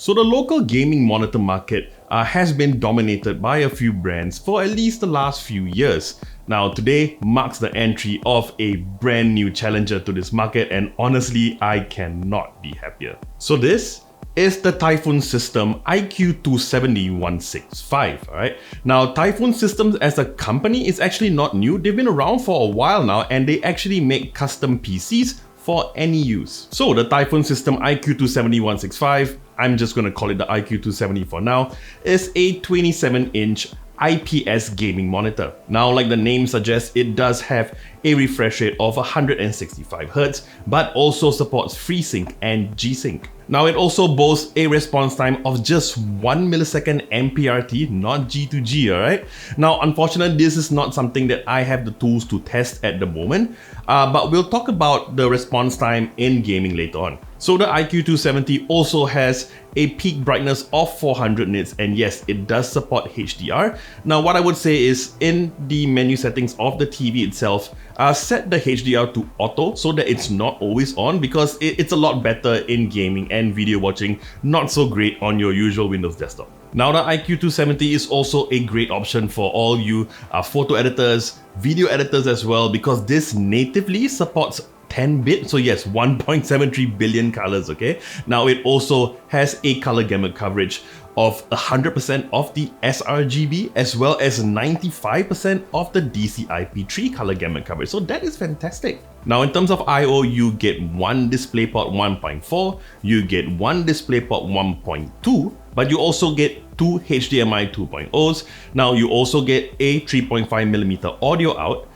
So the local gaming monitor market has been dominated by a few brands for at least the last few years. Now today marks the entry of a brand new challenger to this market, and honestly I cannot be happier. So this is the Typhoon System IQ270-165, alright? Now Typhoon Systems as a company is actually not new. They've been around for a while now, and they actually make custom PCs for any use. So the Typhoon System IQ270-165, I'm just gonna call it the IQ270 for now, is a 27-inch IPS gaming monitor. Now, like the name suggests, it does have a refresh rate of 165Hz, but also supports FreeSync and G-Sync. Now, it also boasts a response time of just 1 millisecond MPRT, not G2G, alright? Now, unfortunately, this is not something that I have the tools to test at the moment, but we'll talk about the response time in gaming later on. So the IQ270 also has a peak brightness of 400 nits, and yes, it does support HDR. Now what I would say is, in the menu settings of the TV itself, set the HDR to auto so that it's not always on, because it's a lot better in gaming and video watching, not so great on your usual Windows desktop. Now the IQ270 is also a great option for all you photo editors, video editors as well, because this natively supports 10-bit, so yes, 1.73 billion colors, okay? Now it also has a color gamut coverage of 100% of the sRGB as well as 95% of the DCI-P3 color gamut coverage, so that is fantastic. Now in terms of I/O, you get one DisplayPort 1.4, you get one DisplayPort 1.2, but you also get two HDMI 2.0s. Now you also get a 3.5mm audio out,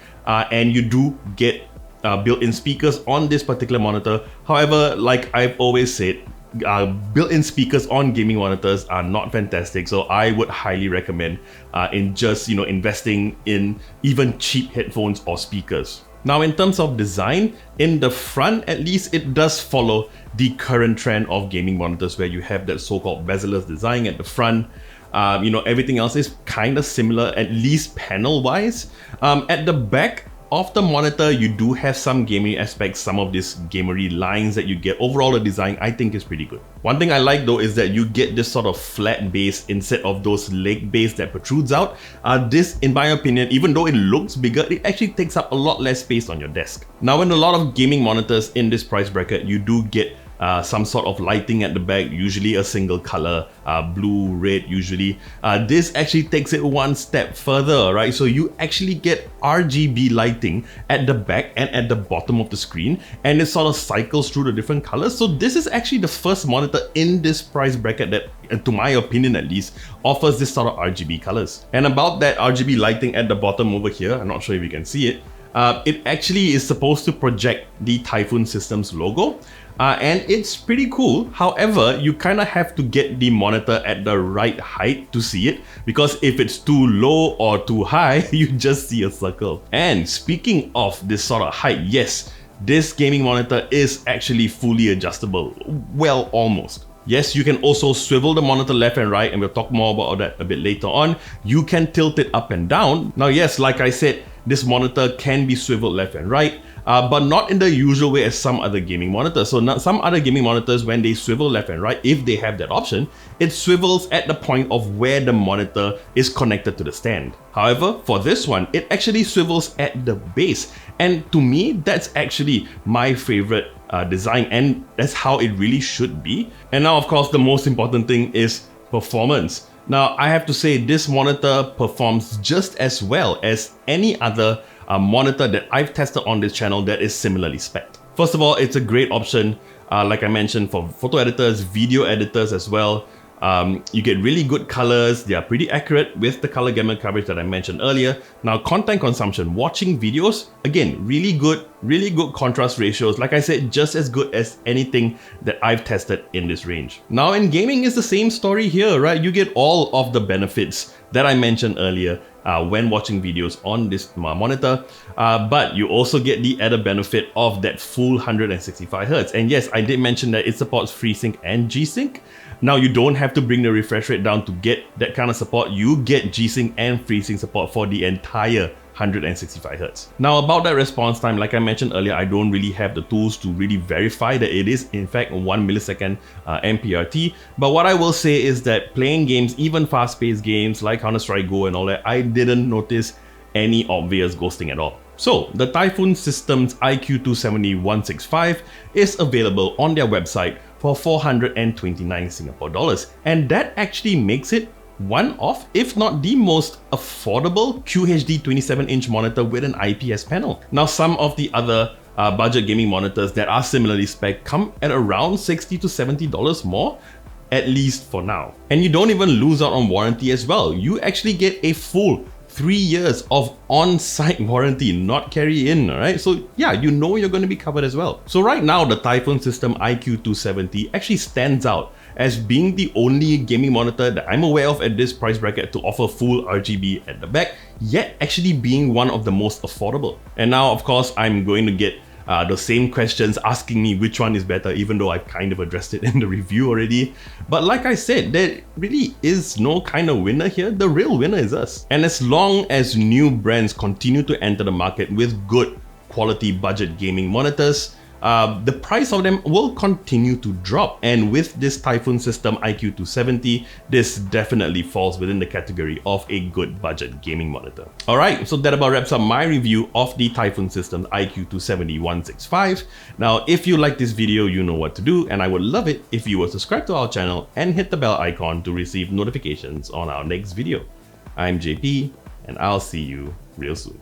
and you do get built-in speakers on this particular monitor. However, like I've always said, built-in speakers on gaming monitors are not fantastic, so I would highly recommend in just investing in even cheap headphones or speakers. Now in terms of design, in the front at least, it does follow the current trend of gaming monitors where you have that so-called bezel-less design at the front. Everything else is kind of similar, at least panel-wise. At the back of the monitor, you do have some gaming aspects, some of these gamery lines that you get. Overall, the design I think is pretty good. One thing I like though is that you get this sort of flat base instead of those leg base that protrudes out. This, in my opinion, even though it looks bigger, it actually takes up a lot less space on your desk. Now in a lot of gaming monitors in this price bracket, you do get some sort of lighting at the back, usually a single color, blue, red usually. This actually takes it one step further, right? So you actually get RGB lighting at the back and at the bottom of the screen, and it sort of cycles through the different colors. So this is actually the first monitor in this price bracket that, to my opinion at least, offers this sort of RGB colors. And about that RGB lighting at the bottom over here, I'm not sure if you can see it, it actually is supposed to project the Typhoon Systems logo. And it's pretty cool. However, you kind of have to get the monitor at the right height to see it, because if it's too low or too high, you just see a circle. And speaking of this sort of height, yes, this gaming monitor is actually fully adjustable. Well, almost. Yes, you can also swivel the monitor left and right, and we'll talk more about that a bit later on. You can tilt it up and down. Now, yes, like I said, this monitor can be swiveled left and right, but not in the usual way as some other gaming monitors. So some other gaming monitors, when they swivel left and right, if they have that option, it swivels at the point of where the monitor is connected to the stand. However, for this one, it actually swivels at the base. And to me, that's actually my favorite design, and that's how it really should be. And now, of course, the most important thing is performance. Now, I have to say this monitor performs just as well as any other monitor that I've tested on this channel that is similarly spec'd. First of all, it's a great option, like I mentioned, for photo editors, video editors as well. You get really good colors. They are pretty accurate with the color gamut coverage that I mentioned earlier. Now, content consumption, watching videos, again, really good contrast ratios. Like I said, just as good as anything that I've tested in this range. Now in gaming, it's the same story here, right? You get all of the benefits that I mentioned earlier when watching videos on this monitor, but you also get the added benefit of that full 165Hz. And yes, I did mention that it supports FreeSync and G-Sync. Now you don't have to bring the refresh rate down to get that kind of support. You get G-Sync and FreeSync support for the entire 165Hz. Now about that response time, like I mentioned earlier, I don't really have the tools to really verify that it is in fact 1 millisecond MPRT, but what I will say is that playing games, even fast-paced games like Counter-Strike Go and all that, I didn't notice any obvious ghosting at all. So the Typhoon Systems IQ270-165 is available on their website for 429 Singapore dollars, and that actually makes it one of, if not the most affordable QHD 27-inch monitor with an IPS panel. Now some of the other budget gaming monitors that are similarly spec'd come at around $60 to $70 more, at least for now. And you don't even lose out on warranty as well. You actually get a full 3 years of on-site warranty, not carry in, alright? So yeah, you know you're going to be covered as well. So right now, the Typhoon System IQ270 actually stands out as being the only gaming monitor that I'm aware of at this price bracket to offer full RGB at the back, yet actually being one of the most affordable. And now, of course, I'm going to get the same questions asking me which one is better, even though I've kind of addressed it in the review already. But like I said, there really is no kind of winner here. The real winner is us. And as long as new brands continue to enter the market with good quality budget gaming monitors, the price of them will continue to drop. And with this Typhoon System IQ270, this definitely falls within the category of a good budget gaming monitor. Alright, so that about wraps up my review of the Typhoon System IQ270-165. Now, if you like this video, you know what to do, and I would love it if you would subscribe to our channel and hit the bell icon to receive notifications on our next video. I'm JP, and I'll see you real soon.